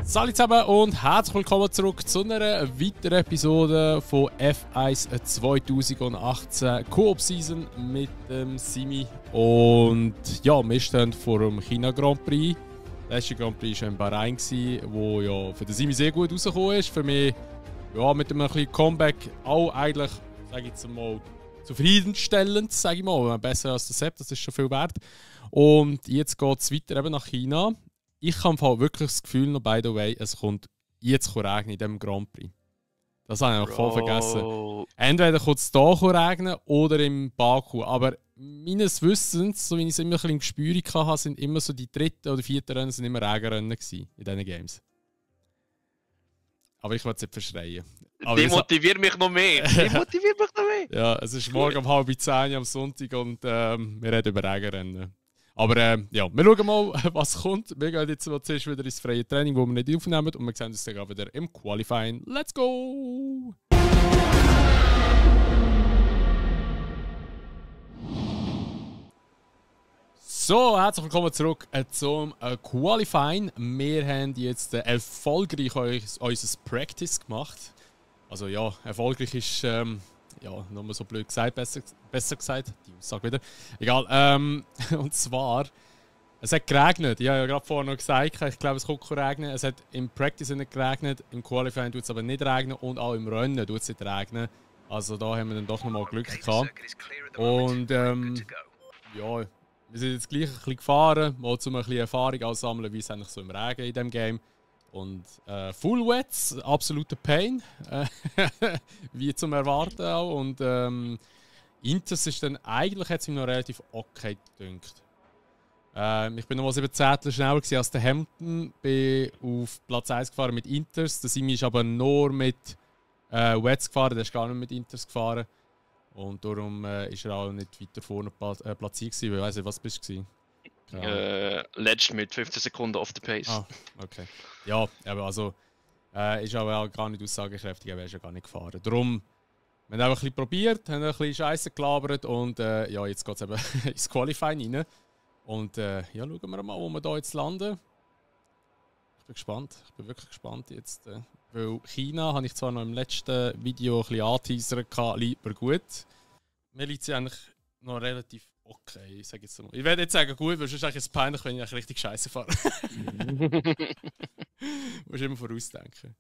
Salut zusammen und herzlich willkommen zurück zu einer weiteren Episode von F1 2018 Coop Season mit dem Simi. Und ja, wir stehen vor dem China Grand Prix. Der letzte Grand Prix war in Bahrain, wo ja für den Simi sehr gut rausgekommen ist. Für mich ja, mit einem kleinen Comeback auch eigentlich, sage ich jetzt mal, zufriedenstellend, sage ich mal. Besser als der Sepp, das ist schon viel wert. Und jetzt geht es weiter eben nach China. Ich habe wirklich das Gefühl, noch by the way, es kommt jetzt regnen in diesem Grand Prix. Das habe ich noch voll vergessen. Entweder kommt es hier regnen oder im Baku. Aber meines Wissens, so wie ich es immer ein bisschen im Gespür hatte, sind immer so die dritten oder vierten Rennen sind immer Regenrennen in diesen Games. Aber ich will es nicht verschreien. Demotiviert mich noch mehr. Ja, es ist morgen um 9:30 am Sonntag und wir reden über Regenrennen. Aber ja, wir schauen mal, was kommt. Wir gehen jetzt zuerst wieder ins freie Training, wo wir nicht aufnehmen. Und wir sehen uns dann wieder im Qualifying. Let's go! So, herzlich willkommen zurück zum Qualifying. Wir haben jetzt erfolgreich unser Practice gemacht. Also ja, erfolgreich ist... ja, nochmal so blöd gesagt, besser gesagt, die Aussage wieder. Egal, und zwar, es hat geregnet. Ich habe ja gerade vorhin noch gesagt, ich glaube, es kommt regnen. Es hat im Practice nicht geregnet, im Qualifying tut es aber nicht regnen und auch im Rennen tut es nicht regnen. Also da haben wir dann doch nochmal Glück gehabt. Und ja, wir sind jetzt gleich ein bisschen gefahren, mal um ein bisschen Erfahrung ansammeln, wie es eigentlich so im Regen in diesem Game. Und Full Wets, absoluter Pain, wie zum Erwarten auch. Und Inters ist dann eigentlich jetzt noch relativ okay gedünkt. Ich bin noch mal 7 Zehntel schneller als der Hampton, bin auf Platz 1 gefahren mit Inters. Der Simi ist aber nur mit Wets gefahren, der ist gar nicht mit Inters gefahren. Und darum ist er auch nicht weiter vorne platziert gewesen. Ich weiss nicht, was bist du? Letzt mit 15 Sekunden off the pace. Ah, okay. Ja, aber also ist aber auch gar nicht aussagekräftig, er wäre ja gar nicht gefahren. Darum, wir haben einfach ein bisschen probiert, haben ein bisschen Scheiße gelabert und ja, jetzt geht es eben ins Qualifying rein. Und ja, schauen wir mal, wo wir da jetzt landen. Ich bin gespannt, ich bin wirklich gespannt jetzt. Weil China habe ich zwar noch im letzten Video ein bisschen angeteasert, liegt mir gut. Mir liegt sie eigentlich noch relativ okay, ich sage jetzt mal. Ich werde jetzt sagen, gut, weil es ist eigentlich peinlich, wenn ich richtig Scheiße fahre. Musst immer vorausdenken.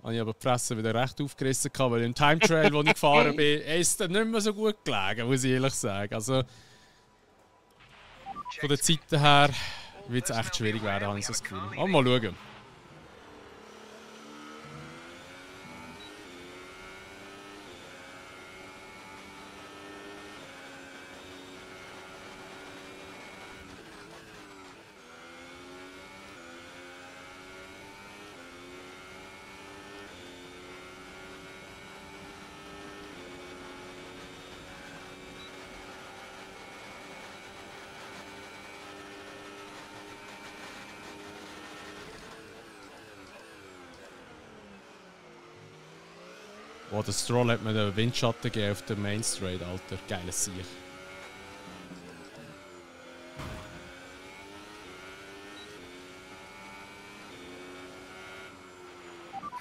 Habe ich aber die Fresse wieder recht aufgerissen, weil im Time Trail, wo ich gefahren bin, ist es nicht mehr so gut gelegen, muss ich ehrlich sagen. Also, von der Zeit her wird es echt schwierig werden, habe ich so das Gefühl. Aber mal schauen. Oh, der Stroll hat mir den Windschatten gegeben auf der Main Straight, Alter. Geiles Sieg.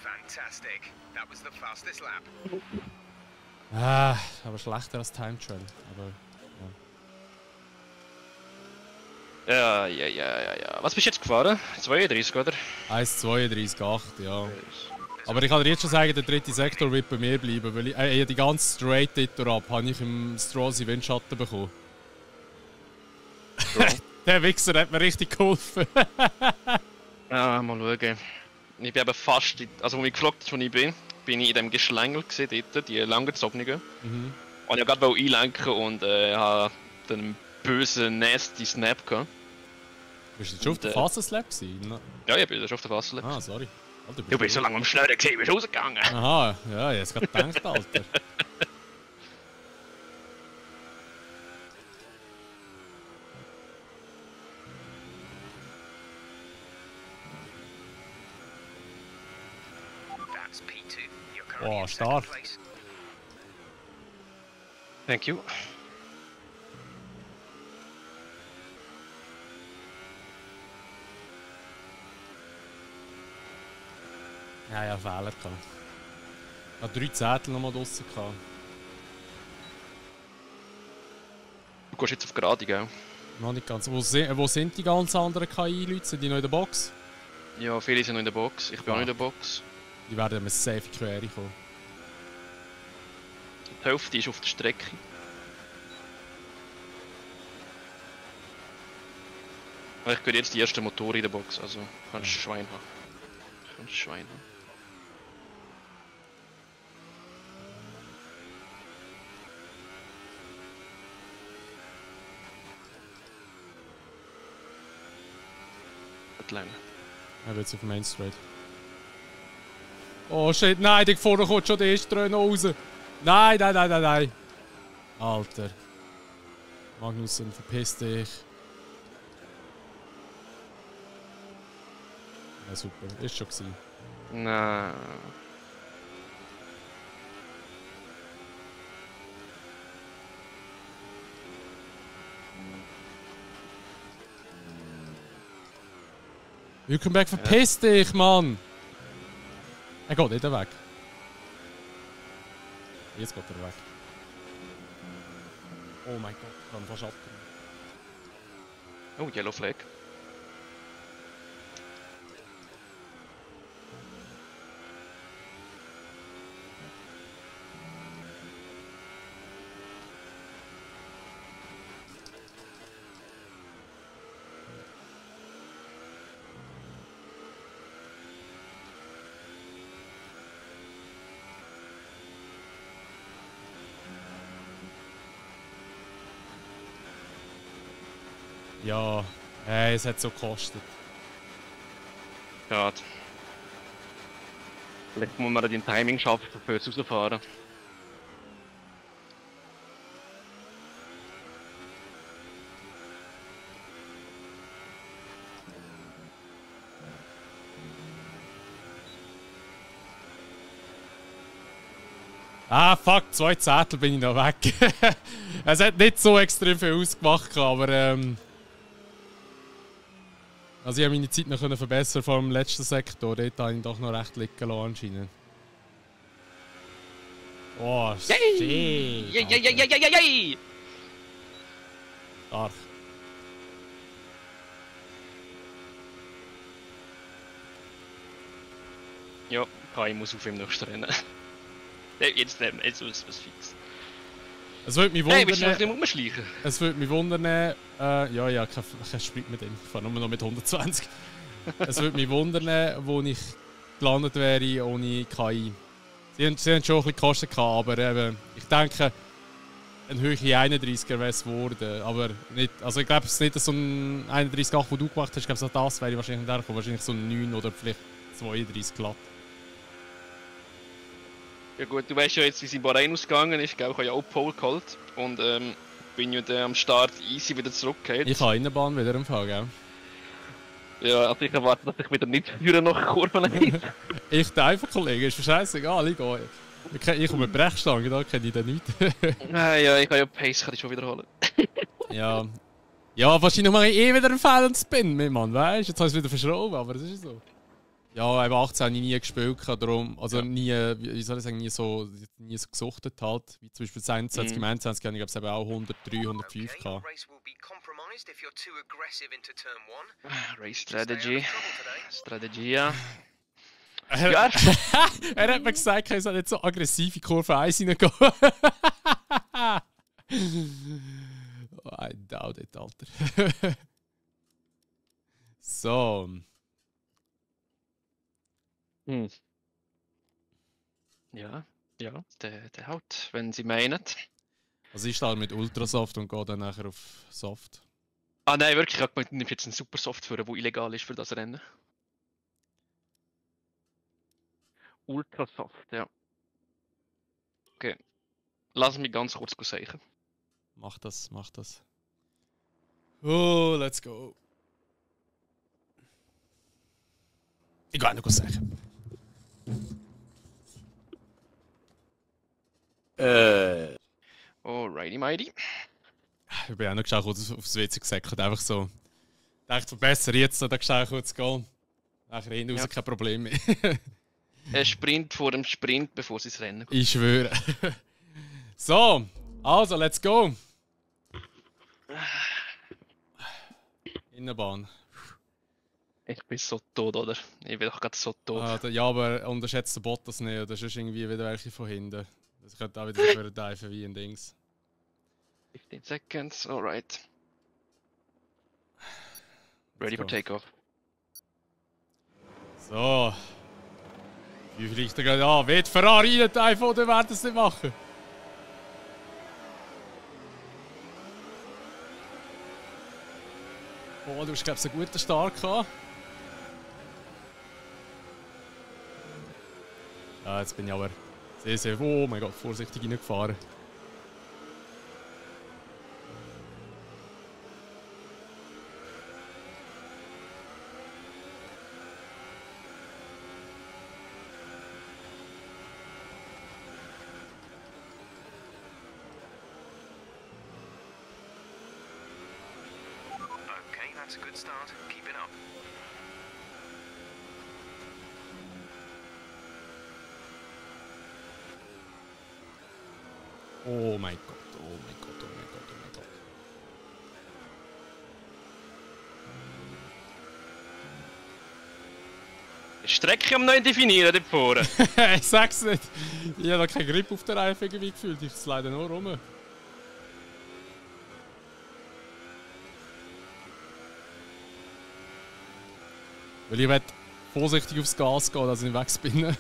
Fantastic. That was the fastest lap. Aber schlechter als Time Trail. Aber Ja. Was bist du jetzt gefahren? 32, oder? 1,32,8, ja. Aber ich kann dir jetzt schon sagen, der dritte Sektor wird bei mir bleiben, weil ich die ganze Straight dort ab habe ich im Stroll seinen Windschatten bekommen. Der Wichser hat mir richtig geholfen. Ja, mal schauen. Ich bin eben fast, also wo ich geflogen ist, wo ich bin ich in dem Geschlängel gesehen, dort, die langgezogenen. Und ich wollte gerade einlenken und habe den bösen, nasty Snap gehabt. Bist du schon auf der Fastest-Lap gewesen? Ja, ich bin schon auf der Fastest-Lap. Ah, sorry. Alter, Du bist so lange am Schnellen gesehen, bist rausgegangen. Aha, ja, jetzt gerade gedacht, Alter. Wow, stark. Thank you. Ja, Fehler gehabt. Ich hatte 3 Zettel noch mal draussen gehabt. Du gehst jetzt auf gerade, gell? Noch nicht ganz. Wo sind die ganz anderen KI-Leute? Sind die noch in der Box? Ja, viele sind noch in der Box. Ich bin auch noch in der Box. Die werden mit safe in die Quere kommen. Die Hälfte ist auf der Strecke. Aber ich höre jetzt die ersten Motoren in der Box, also kannst du Schwein haben. Kannst Schwein haben. Nicht lange. Er wird jetzt auf Main Street. Oh shit, nein, da vorne kommt schon der erste Trainer raus. Nein. Alter. Magnussen, verpiss dich. Ja, super. Ist schon gewesen. Nein. Hülkenberg, verpiss dich, Mann! Er geht nicht weg. Jetzt geht er weg. Oh mein Gott, ich kann fast abgehen. Oh, Yellow Flag. Ja, hey, es hat so gekostet. Schade. Vielleicht muss man den Timing schaffen, für rausfahren. Ah, fuck, 2 Zettel bin ich noch weg. Es hat nicht so extrem viel ausgemacht, aber also ich habe meine Zeit noch verbessern vor dem letzten Sektor. Dort habe ich doch noch recht liegen lassen anscheinend. Oh, shit. Yay! Stark. Ja, KI muss auf ihm nächsten Rennen. Jetzt ist es fix. Es würde mich Hey, willst du wundern. nicht rumschleichen? Es würde mich wundern. Ja, kein Sprit mit dem. Ich fahre nur noch mit 120. Es würde mich wundern, wo ich gelandet wäre ohne KI. Sie haben schon ein bisschen Kosten gehabt, aber eben, ich denke, ein höhere 31er wäre es geworden. Aber nicht, also ich glaube, es ist nicht so ein 31,8, den du gemacht hast. Ich glaube, so das wäre wahrscheinlich nicht gekommen. Wahrscheinlich so ein 9 oder vielleicht 32 glatt. Ja gut, du weißt ja jetzt, wie es in Bahrain ausgegangen ist. Ich habe ja auch Pole geholt und bin ja dann am Start easy wieder zurückgekehrt. Ich habe Innenbahn wieder im Fall, gell? Ja, also ich erwarte, dass ich wieder nicht führen nach Kurven hin. Ich der einfach Kollege, ist mir scheißegal, ich gehe. Ich komme mit Brechstange, da kenne ich den nicht. Ja, ich habe ja Pace, kann ich schon wiederholen. Ja. Ja, wahrscheinlich mache ich wieder einen Fehler und Spin mit, Mann, weißt du? Jetzt habe ich es wieder verschraubt, aber das ist so. Ja, eben 18 habe ich nie gespielt, darum, also nie, wie soll ich sagen, nie so gesuchtet halt. Wie zum Beispiel 21, 21 habe ich glaube ich auch 103, 105 gehabt. Race Strategy. Strategie, ja. Er hat mir gesagt, er soll nicht so aggressiv in Kurve 1 reingehen. I doubt it, Alter. So. Ja, der haut, wenn sie meinen. Also ich starte mit Ultrasoft und gehe dann nachher auf Soft. Ah nein, wirklich, ich habe gemeint, du nimmst jetzt einen Supersoft für, der illegal ist für das Rennen. Ultrasoft, ja. Okay. Lass mich ganz kurz sagen. Mach das. Oh, let's go. Ich gehe noch sagen. Alrighty, mighty. Ich bin auch noch schnell kurz aufs WC gesäckert, einfach so. Ich dachte, besser jetzt, da schnell kurz gehen. Nachher hinten raus kein Problem mehr. ein Sprint vor dem Sprint, bevor sie ins Rennen gehen. Ich schwöre. So, also, let's go. Innenbahn. Ich bin so tot, oder? Ich bin doch gerade so tot. Ja, aber unterschätzt den Bottas nicht, oder ist irgendwie wieder welche von hinten. Das könnte auch wieder für diven wie ein Dings. 15 seconds, alright. Ready for takeoff. So. Wie fliegt er gerade an? Wird Ferrari rein, dive oder werden sie nicht machen? Oh, du hast, glaube ich, einen guten Start gehabt. Ja, jetzt bin ich aber sehr, oh mein Gott, vorsichtig reingefahren. Okay, that's a good start. Keep it up. Oh mein Gott, oh mein Gott, oh mein Gott, oh mein Gott. Die Strecke am neu definieren, dort vorne. Ich sag's nicht. Ich habe noch keinen Grip auf der Reifen irgendwie gefühlt. Ich slide nur rum. Weil ich will vorsichtig aufs Gas gehen, dass ich nicht wegspinne.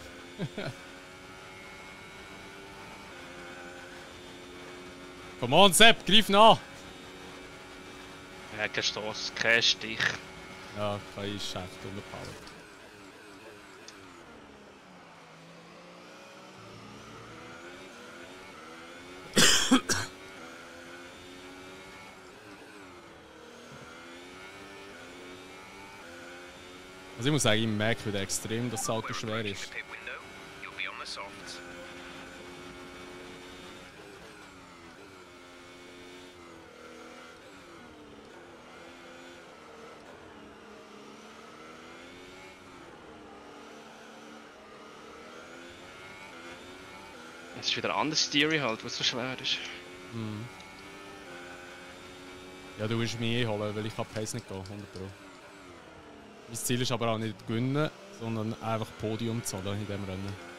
Come on, Sepp, greif nach! Ja, kein Stoss, kein Stich. Ja, kein ist echt unterpowered. Also ich muss sagen, ich merke wieder extrem, dass das Auto schwer Approaching ist. the pit window. You'll be on the softs. Es ist wieder ein anderes Theory halt, was so schwer ist. Ja, du willst mich holen, weil ich kann Pace nicht gehen, 100 Pro. Mein Ziel ist aber auch nicht gewinnen, sondern einfach Podium zu holen in diesem Rennen.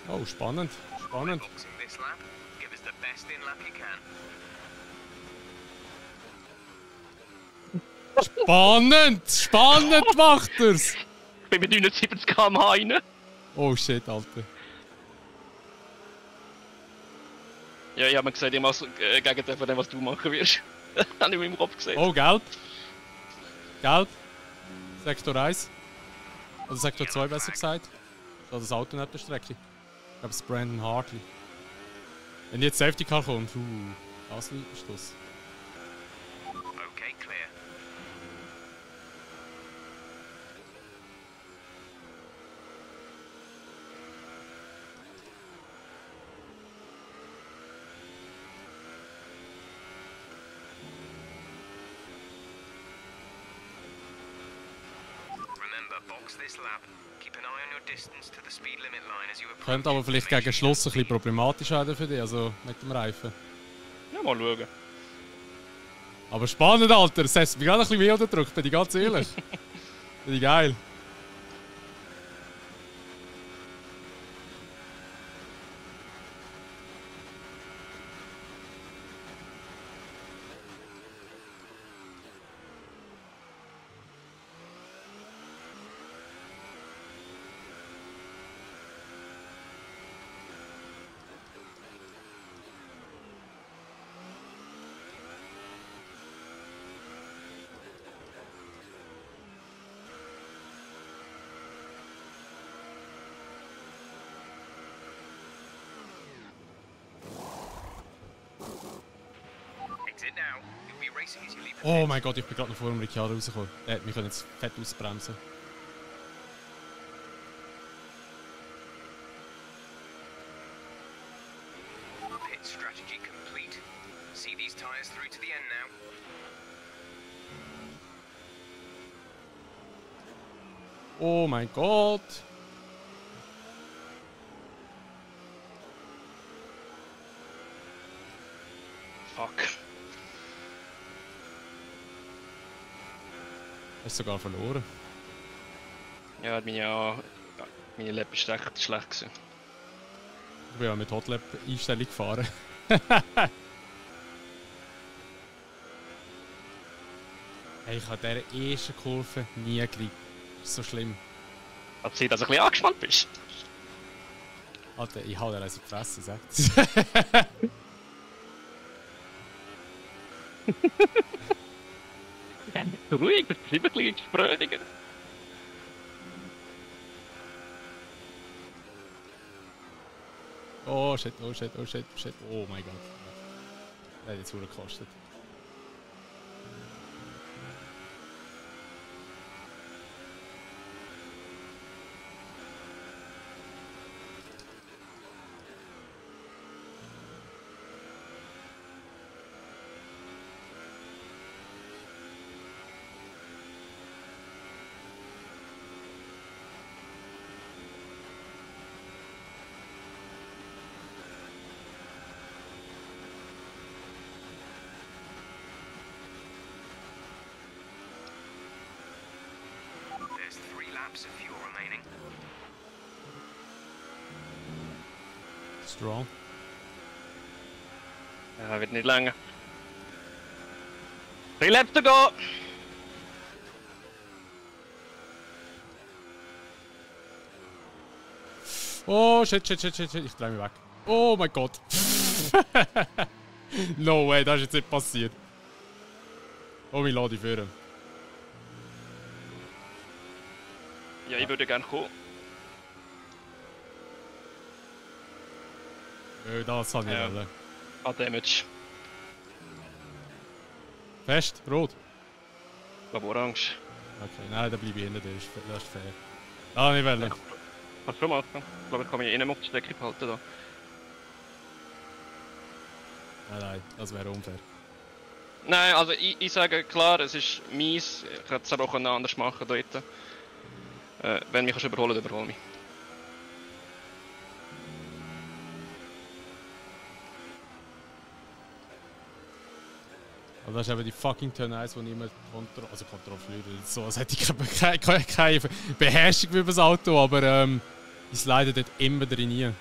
Oh, spannend, spannend. Boxing this lap. Give us the best in lap you can. Spannend! Spannend macht er's! Ich bin mit 79 km/h rein. Oh shit, Alter. Ja, ich habe mir gesagt, ich mache Gegenteil von dem, was du machen wirst. Habe ich mir im Kopf gesehen. Oh, gelb. Gelb. Sektor 1. Oder Sektor 2 besser gesagt. Da das Auto nicht der Strecke. Ich glaube, es ist Brandon Hartley. Wenn jetzt Safety Car kommt, das ist das. Okay, clear. Remember, box this lap. Keep an eye on your distance to the speed limit line as you approach. Könnte aber vielleicht gegen Schluss ein bisschen problematisch werden für dich, also mit dem Reifen. Ja, mal schauen. Aber spannend, Alter. Es hat mich gerade ein bisschen weh unter Druck, bin ich ganz ehrlich. Finde ich geil. out, you'll be racing as you leave the Oh pit. mein Gott, ich bin gerade noch vor dem Ricciardo rausgekommen. Wir können jetzt fett ausbremsen. Pit strategy complete. See these tyres through to the end now. Oh mein Gott. Fuck. Hast du sogar verloren. Ja, meine Lab ist echt schlecht gewesen. Ich bin ja mit Hotlap-Einstellung gefahren. Hey, ich habe dieser ersten Kurve nie gekriegt. Das ist so schlimm. Hat sie, dass du ein bisschen angespannt bist? Alter, ich hau dir eins in die Fresse, sagt's. Ruhig, das ist immer ein bisschen sprödiger. Oh shit, oh shit, oh shit, oh shit. Oh mein Gott. Das hat jetzt viel gekostet. There's 3 laps of fuel remaining. Strong. Ja, wird nicht länger. 3 Laps to go! Oh shit, shit, shit, shit, shit. Ich drehe mich weg. Oh mein Gott. No way, das ist jetzt nicht passiert. Oh, wir laden führen. Ja, ich würde gerne kommen. Das habe ich Ja. wollen. Damage. Fest, rot. Ich glaube orange. Okay, nein, da bleibe ich hinter dir, das ist fair. Ah, nicht wollen. Kannst du machen? Ich glaube, ich kann mich eh nicht mehr auf die Strecke behalten. Da. Nein, nein, das wäre unfair. Nein, also ich sage klar, es ist mies. Ich hätte es aber auch anders machen dort. Wenn du mich überholen kannst, überhol mich. Also das ist eben die fucking Turn 1, die ich immer Kontrolle verliere. So, als hätte ich keine Beherrschung über das Auto, aber ich slide dort immer drin.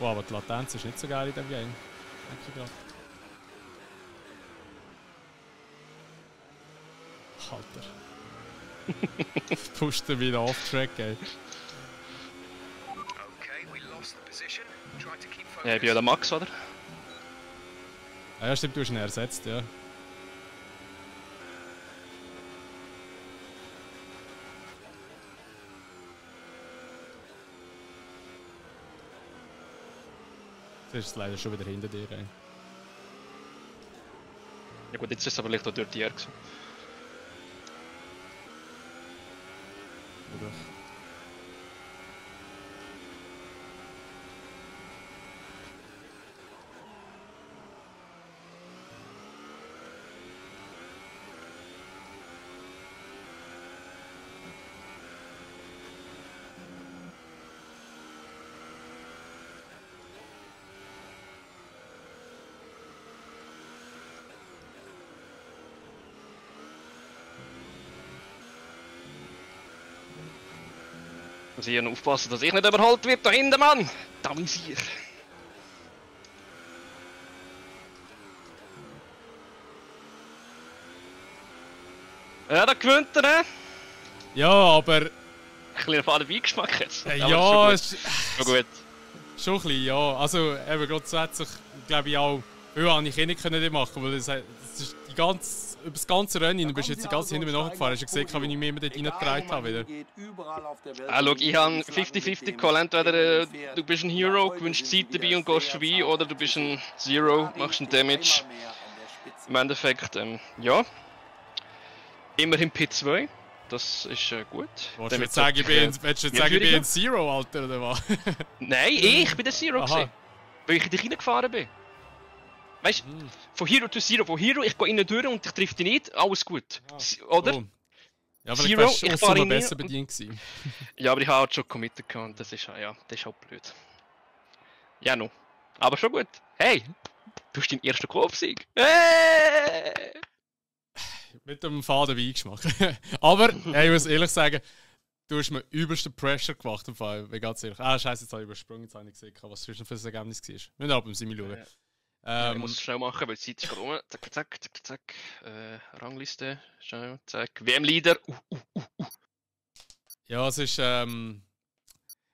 Oh, aber die Latenz ist nicht so geil in dem Game. Denke ich gerade. Alter. Pusht er wieder off-track, ey. Okay, we lost the position. Try to keep focus. Ja, ich bin ja der Max, oder? Ah, ja, stimmt, du hast ihn ersetzt, ja. Jetzt ist es leider schon wieder hinter dir, ey. Ja gut, jetzt ist es aber vielleicht auch durch die Jahre gewesen. Oder? Muss ich hier aufpassen, dass ich nicht überholt wird da hinten, Mann! Damisier! Ja, da gewinnt er, ne? Ja, aber. Ein bisschen faden Beigeschmack jetzt. Ja, ist schon gut. Schon ein bisschen, ja. Also, eben grundsätzlich, glaube ich auch, viel habe ich eh nicht können machen, weil das ist die ganze über das ganze Rennen, du bist jetzt die ganze Zeit hinter mir nachgefahren, hast du gesehen, wie ich mich immer dort reingetragen habe wieder? Schau, ich habe 50-50 Call. Entweder du bist ein Hero, gewinnst Zeit dabei und gehst vorbei, oder du bist ein Zero, machst einen Damage. Im Endeffekt, ja. Immerhin P2. Das ist gut. Willst du jetzt sagen, ich bin ein Zero, Alter, oder was? Nein, ich bin der Zero gewesen. Weil ich in dich reingefahren bin. Weißt du, von Hero to Zero. Von Hero, ich gehe innen durch und ich treffe dich nicht, alles gut. Oder? Oh. Ja, vielleicht wärst du auch besser bedient gewesen. Ja, aber ich habe halt schon committed und das ist halt blöd. Ja, no. Aber schon gut. Hey, du hast deinen ersten Kopfsieg. Hey! Mit dem faden Beigeschmack. Aber, hey, ich muss ehrlich sagen, du hast mir übelsten Pressure gemacht im Fall. Bin ganz ehrlich. Scheiße, jetzt habe ich übersprungen, jetzt habe ich gesehen, was das für ein Ergebnis war. Wir müssen ab dem Simi schauen. Ich muss es schnell machen, weil die Zeit ist gerade rum. Zack, zack, zack, zack. Rangliste, schnell, zack. WM-Leader. Ja, es ist, er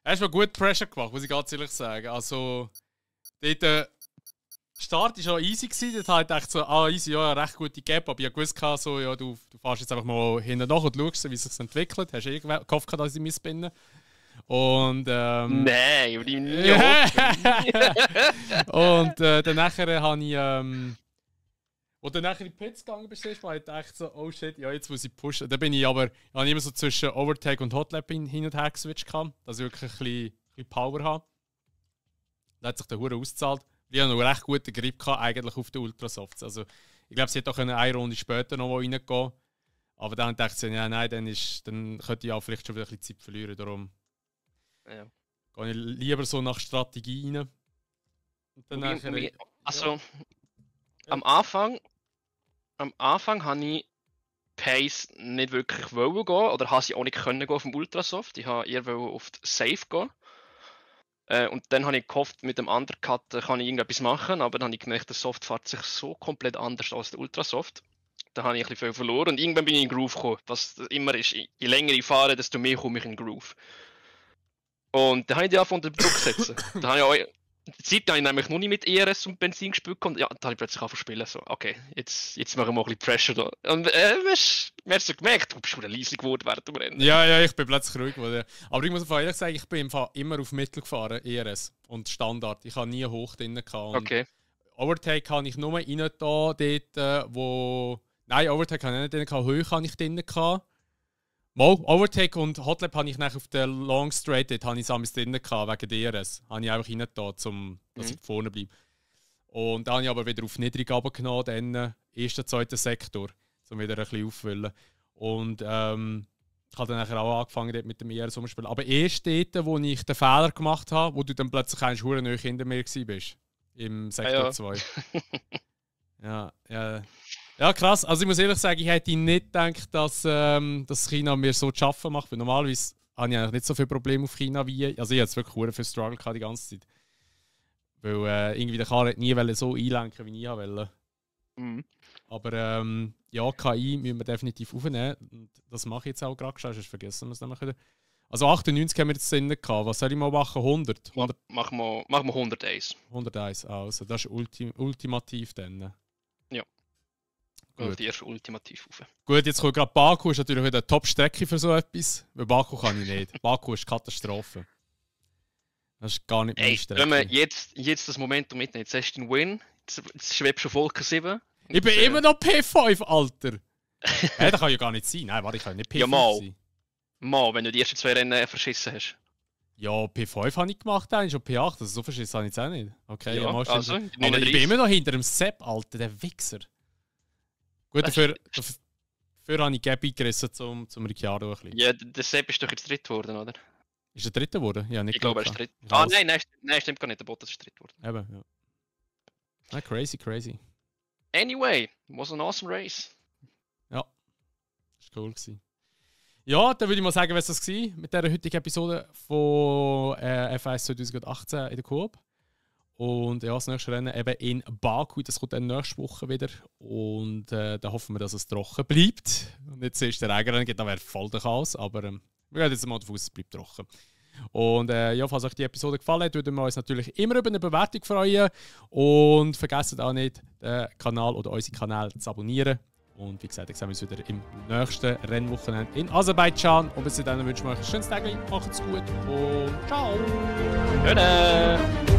hast mir gut Pressure gemacht, muss ich ganz ehrlich sagen. Also, dort, Start war schon easy gewesen. Dort habe ich gedacht, so, easy, ja, recht gute Gap. Aber ich wusste, so, ja, du fährst jetzt einfach mal hinten nach und schaust, wie es sich entwickelt. Hast du gehofft, dass ich mich bin? Und, nein, aber die nie. Und dann nachher habe ich, wo dann nachher in die Pits gegangen bist, habe ich gedacht so, oh shit, ja, jetzt muss ich pushen. Dann bin ich aber, ich habe immer so zwischen Overtake und Hotlap hin und her geswitcht, dass ich wirklich ein bisschen Power habe. Da hat sich der Hure ausgezahlt. Ich hatte noch einen recht guten Grip gehabt, eigentlich auf den Ultrasofts. Also, ich glaube, sie hätte auch eine Runde später noch reingehen. Aber dann dachte sie, ja, nein, dann könnte ich auch vielleicht schon wieder ein bisschen Zeit verlieren. Darum gehe ich lieber so nach Strategie rein. Und dann am Anfang habe ich Pace nicht wirklich gehen oder habe sie auch nicht können auf dem Ultrasoft. Ich habe eher auf die Safe gehen. Und dann habe ich gehofft, mit dem Undercut kann ich irgendetwas machen, aber dann habe ich gemerkt, der Soft fährt sich so komplett anders als der Ultrasoft. Da habe ich ein bisschen viel verloren und irgendwann bin ich in den Groove gekommen. Was immer ist, je länger ich fahre, desto mehr komme ich in den Groove. Und dann habe ich die angefangen unter Druck zu setzen. Da habe ich auch, die Zeit habe ich nämlich noch nicht mit ERS und Benzin gespielt und ja, da habe ich plötzlich angefangen zu spielen. So, okay, jetzt machen wir mal ein bisschen Pressure da. Und man hat so gemerkt, du bist schon leise geworden während dem Rennen. Ja, ich bin plötzlich ruhig geworden. Aber ich muss ehrlich sagen, ich bin im Fall immer auf Mittel gefahren, ERS und Standard. Ich habe nie hoch drin gehabt. Okay. Overtake habe ich nur rein da, dort, wo... Nein, Overtake habe ich nicht drin gehabt, hoch habe ich drin gehabt. Mal, Overtake und Hotlap habe ich nachher auf der Long Straight, dort habe ich es drin gehabt, wegen DRS. Habe ich einfach rein da, dass ich vorne bleibe. Und dann habe ich aber wieder auf niedrig runtergenommen, dann ersten, zweiten Sektor, um wieder ein bisschen auffüllen. Und ich habe dann nachher auch angefangen dort mit dem ERS umspielen. Aber erst dort, wo ich den Fehler gemacht habe, wo du dann plötzlich eigentlich verdammt nahe hinter mir warst. Im Sektor 2. Ja, krass. Also ich muss ehrlich sagen, ich hätte nicht gedacht, dass China mir so zu schaffen macht. Weil normalerweise habe ich eigentlich nicht so viele Probleme auf China wie... Also ich hatte wirklich sehr viel Struggle die ganze Zeit. Weil irgendwie der Karl nie so einlenken, wie ich wollte. Aber ja, KI müssen wir definitiv aufnehmen. Und das mache ich jetzt auch gerade. Sonst vergessen wir es nämlich wieder. Also 98 haben wir jetzt drin gehabt. Was soll ich mal machen? 100? Machen wir 101. 101, also das ist ultimativ dann. Gut. Die erste ultimativ auf. Gut, jetzt kommt gerade Baku, ist natürlich wieder eine Top-Strecke für so etwas. Weil Baku kann ich nicht. Baku ist Katastrophe. Das ist gar nicht meine Strecke. Wenn wir jetzt das Momentum mitnehmen, jetzt hast du den Win, jetzt schwebst du Volker 7. Ich bin immer noch P5, Alter! Hey, das kann ja gar nicht sein. Nein, warte, ich kann nicht P5 sein. Mal, wenn du die ersten 2 Rennen verschissen hast. Ja, P5 habe ich gemacht, dann schon P8, also so verschissen habe ich es auch nicht. Okay, ja, also, aber ich bin immer noch hinter dem Sepp, Alter, der Wichser. Gut, dafür habe ich Gabi gerissen zum Ricciardo ein bisschen. Ja, der Sepp ist doch jetzt dritt geworden, oder? Ist er dritter geworden? Ja, nicht. Ich glaube, er ist dritt. Nein, stimmt gar nicht, der Bottas ist dritt geworden. Eben, ja. Ah, crazy. Anyway, was an awesome race. Ja, das war cool. Ja, dann würde ich mal sagen, was das war mit dieser heutigen Episode von F1 2018 in der Coop. Und ja, das nächste Rennen eben in Baku, das kommt dann nächste Woche wieder. Und da hoffen wir, dass es trocken bleibt. Und jetzt ist der Regenrennen, da wäre voll der Chaos, aber wir gehen jetzt mal davon aus, es bleibt trocken. Und ja, falls euch die Episode gefallen hat, würden wir uns natürlich immer über eine Bewertung freuen. Und vergesst auch nicht, den Kanal oder unsere Kanäle zu abonnieren. Und wie gesagt, ich sehen wir uns wieder im nächsten Rennwochenende in Aserbaidschan. Und bis dahin wünschen wir euch ein schönes Tag, macht's gut und ciao! Tschüss!